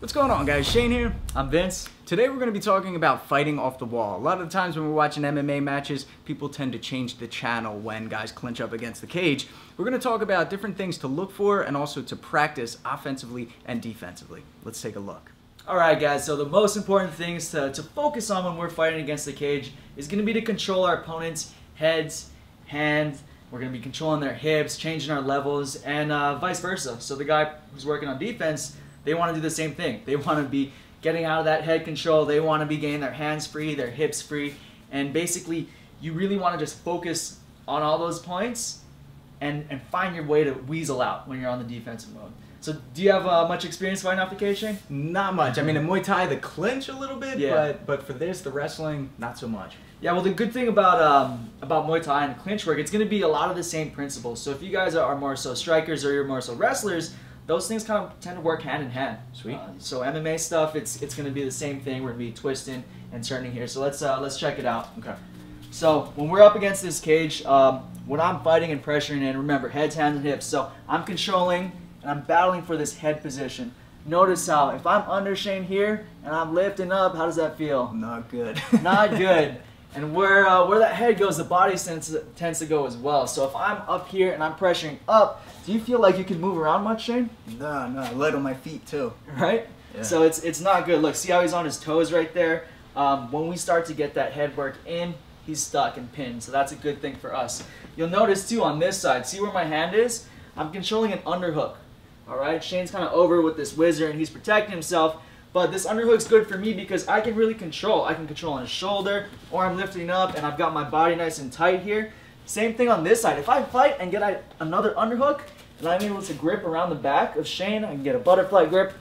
What's going on, guys? Shane here. I'm Vince. Today we're going to be talking about fighting off the wall. A lot of the times when we're watching MMA matches, people tend to change the channel when guys clinch up against the cage. We're going to talk about different things to look for and also to practice offensively and defensively. Let's take a look. Alright guys, so the most important things to focus on when we're fighting against the cage is going to be to control our opponent's heads, hands. We're going to be controlling their hips, changing our levels, and vice versa. So the guy who's working on defense, they want to do the same thing. They want to be getting out of that head control. They want to be getting their hands free, their hips free. And basically, you really want to just focus on all those points and find your way to weasel out when you're on the defensive mode. So do you have much experience fighting off the cage, Shane? Not much. I mean, in Muay Thai, the clinch a little bit, yeah. but for this, the wrestling, not so much. Yeah, well, the good thing about Muay Thai and clinch work, it's going to be a lot of the same principles. So if you guys are more so strikers or you're more so wrestlers, those things kind of tend to work hand in hand. Sweet. So MMA stuff, it's going to be the same thing. We're going to be twisting and turning here. So let's check it out. Okay. So when we're up against this cage, when I'm fighting and pressuring in, remember, heads, hands, and hips. So I'm controlling and I'm battling for this head position. Notice how if I'm under Shane here and I'm lifting up, how does that feel? Not good. Not good. And where that head goes, the body tends to go as well. So if I'm up here and I'm pressuring up, do you feel like you can move around much, Shane? No, I light on my feet too. Right? Yeah. So it's not good. Look, see how he's on his toes right there? When we start to get that head work in, he's stuck and pinned. So that's a good thing for us. You'll notice too on this side, see where my hand is? I'm controlling an underhook. Alright, Shane's kind of over with this whizzer and he's protecting himself. But this underhook's good for me because I can really control. I can control on his shoulder, or I'm lifting up and I've got my body nice and tight here. Same thing on this side. If I fight and get another underhook, and I'm able to grip around the back of Shane, I can get a butterfly grip,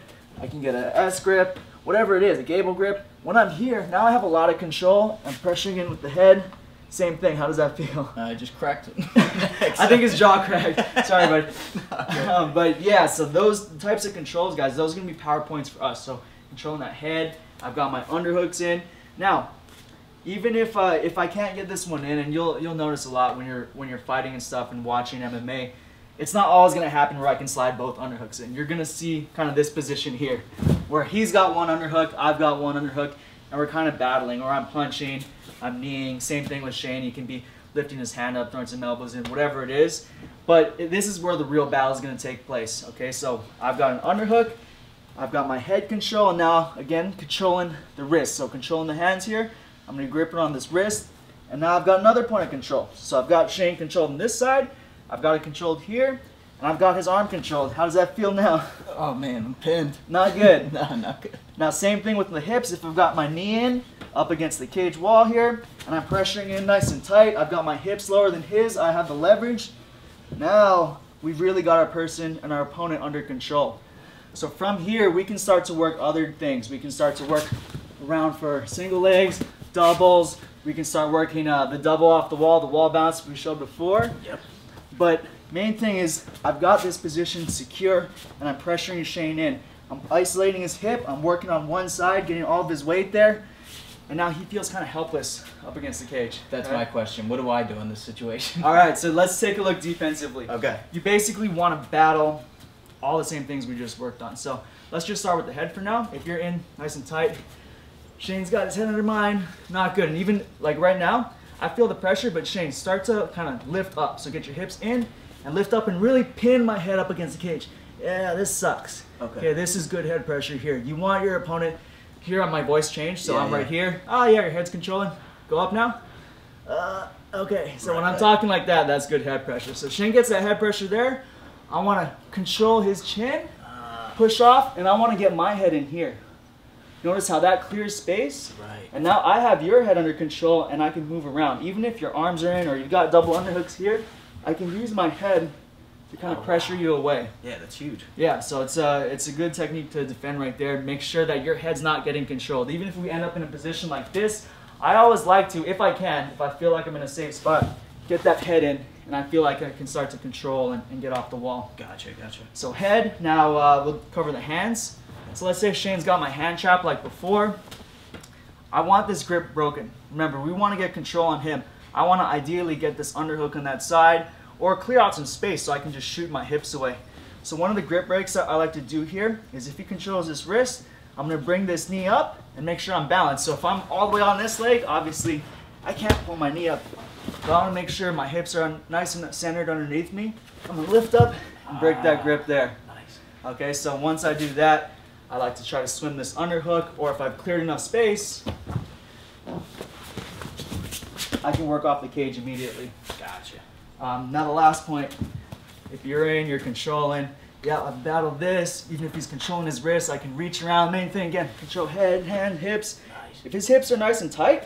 I can get an S grip, whatever it is, a gable grip. When I'm here, now I have a lot of control. I'm pressuring in with the head. Same thing. How does that feel? I just cracked it. I think his jaw cracked. Sorry, bud. But yeah, so those types of controls, guys, those are going to be power points for us. So controlling that head, I've got my underhooks in. Now, even if I can't get this one in, and you'll notice a lot when you're fighting and stuff and watching MMA, it's not always going to happen where I can slide both underhooks in. You're going to see kind of this position here, where he's got one underhook, I've got one underhook, and we're kind of battling, or I'm punching, I'm kneeing. Same thing with Shane. He can be lifting his hand up, throwing some elbows in, whatever it is. But this is where the real battle is going to take place. Okay, so I've got an underhook, I've got my head control, and now, again, controlling the wrist. So controlling the hands here, I'm going to grip it on this wrist, and now I've got another point of control. So I've got Shane controlled on this side, I've got it controlled here, and I've got his arm controlled. How does that feel now? Oh man, I'm pinned. Not good. No, not good. Now same thing with the hips. If I've got my knee in, up against the cage wall here, and I'm pressuring in nice and tight, I've got my hips lower than his, I have the leverage. Now we've really got our person and our opponent under control. So from here, we can start to work other things. We can start to work around for single legs, doubles. We can start working the double off the wall bounce we showed before. Yep. But main thing is I've got this position secure and I'm pressuring Shane in. I'm isolating his hip. I'm working on one side, getting all of his weight there. And now he feels kind of helpless up against the cage. That's my question. What do I do in this situation? All right, so let's take a look defensively. Okay. You basically want to battle all the same things we just worked on. So let's just start with the head for now. If you're in nice and tight, Shane's got his head under mine, not good. And even like right now, I feel the pressure, but Shane, start to kind of lift up. So get your hips in and lift up and really pin my head up against the cage. Yeah, this sucks. Okay, this is good head pressure here. You want your opponent, here on my voice change, so I'm right here. Oh yeah, your head's controlling. Go up now. Okay, so when I'm talking like that, that's good head pressure. So Shane gets that head pressure there. I want to control his chin, push off, and I want to get my head in here. Notice how that clears space? Right. And now I have your head under control and I can move around. Even if your arms are in or you've got double underhooks here, I can use my head to kind of pressure you away. Yeah, that's huge. Yeah, so it's a good technique to defend right there. Make sure that your head's not getting controlled. Even if we end up in a position like this, I always like to, if I can, if I feel like I'm in a safe spot, get that head in, and I feel like I can start to control and get off the wall. Gotcha. So head, now we'll cover the hands. So let's say Shane's got my hand trap like before. I want this grip broken. Remember, we want to get control on him. I want to ideally get this underhook on that side or clear out some space so I can just shoot my hips away. So one of the grip breaks that I like to do here is if he controls his wrist, I'm going to bring this knee up and make sure I'm balanced. So if I'm all the way on this leg, obviously I can't pull my knee up. But I want to make sure my hips are nice and centered underneath me. I'm going to lift up and break that grip there. Nice. Okay, so once I do that, I like to try to swim this underhook, or if I've cleared enough space, I can work off the cage immediately. Gotcha. Now the last point, if you're controlling, yeah, I've battled this. Even if he's controlling his wrist, I can reach around. Main thing, again, control head, hand, hips. Nice. If his hips are nice and tight,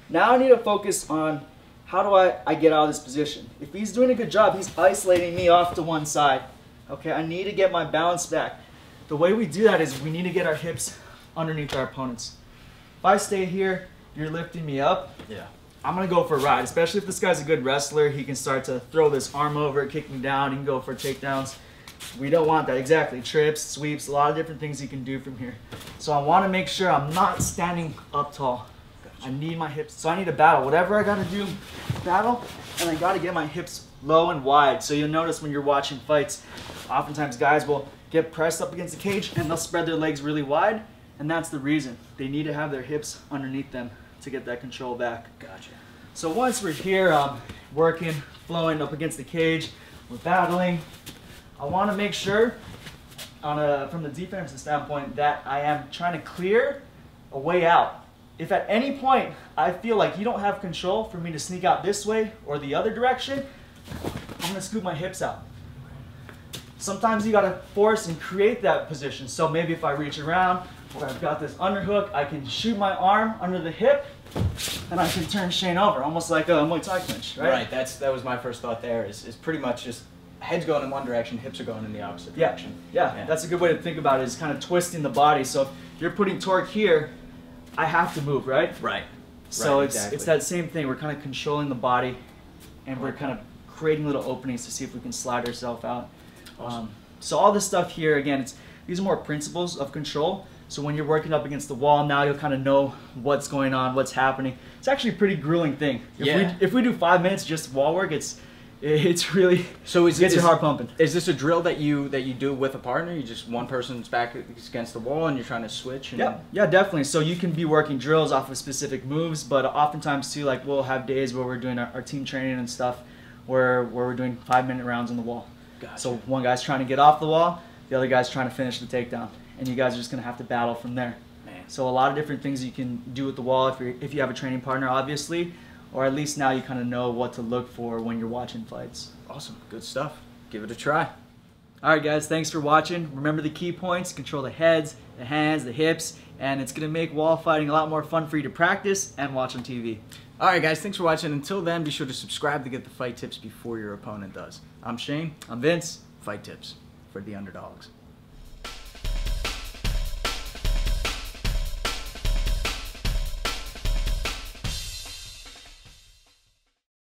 now I need to focus on how do I get out of this position. If he's doing a good job, he's isolating me off to one side. Okay, I need to get my balance back. The way we do that is we need to get our hips underneath our opponents. If I stay here, you're lifting me up. Yeah. I'm gonna go for a ride, especially if this guy's a good wrestler. He can start to throw this arm over, kick me down. He can go for takedowns. We don't want that. Exactly. Trips, sweeps, a lot of different things he can do from here. So I want to make sure I'm not standing up tall. Gotcha. I need my hips. So I need to battle. Whatever I got to do, battle, and I got to get my hips low and wide. So you'll notice when you're watching fights, oftentimes guys will get pressed up against the cage and they'll spread their legs really wide, and that's the reason. They need to have their hips underneath them to get that control back. Gotcha. So once we're here, working, flowing up against the cage, we're battling, I want to make sure from the defensive standpoint that I am trying to clear a way out. If at any point I feel like you don't have control for me to sneak out this way or the other direction, I'm going to scoop my hips out. Sometimes you got to force and create that position. So maybe if I reach around or I've got this underhook, I can shoot my arm under the hip and I can turn Shane over, almost like a Muay Thai clinch, right? Right, that was my first thought there, is pretty much just head's going in one direction, hips are going in the opposite direction. Yeah, that's a good way to think about it, is kind of twisting the body. So if you're putting torque here, I have to move, right? Right. So right, it's that same thing. We're kind of controlling the body and we're kind of creating little openings to see if we can slide ourselves out. Awesome. So all this stuff here, again, these are more principles of control. So when you're working up against the wall, now you'll kind of know what's going on, what's happening. It's actually a pretty grueling thing. If we do 5 minutes just wall work, it's really, so gets your heart pumping. Is this a drill that you do with a partner? You just, one person's back against the wall and you're trying to switch? And yeah, definitely. So you can be working drills off of specific moves, but oftentimes too, like we'll have days where we're doing our team training and stuff where we're doing 5-minute rounds on the wall. Gotcha. So one guy's trying to get off the wall, the other guy's trying to finish the takedown, and you guys are just going to have to battle from there. Man. So a lot of different things you can do with the wall if you have a training partner, obviously, or at least now you kind of know what to look for when you're watching fights. Awesome. Good stuff. Give it a try. All right, guys, thanks for watching. Remember the key points: control the heads, the hands, the hips, and it's going to make wall fighting a lot more fun for you to practice and watch on TV. All right, guys, thanks for watching. Until then, be sure to subscribe to get the fight tips before your opponent does. I'm Shane. I'm Vince. Fight tips for the underdogs.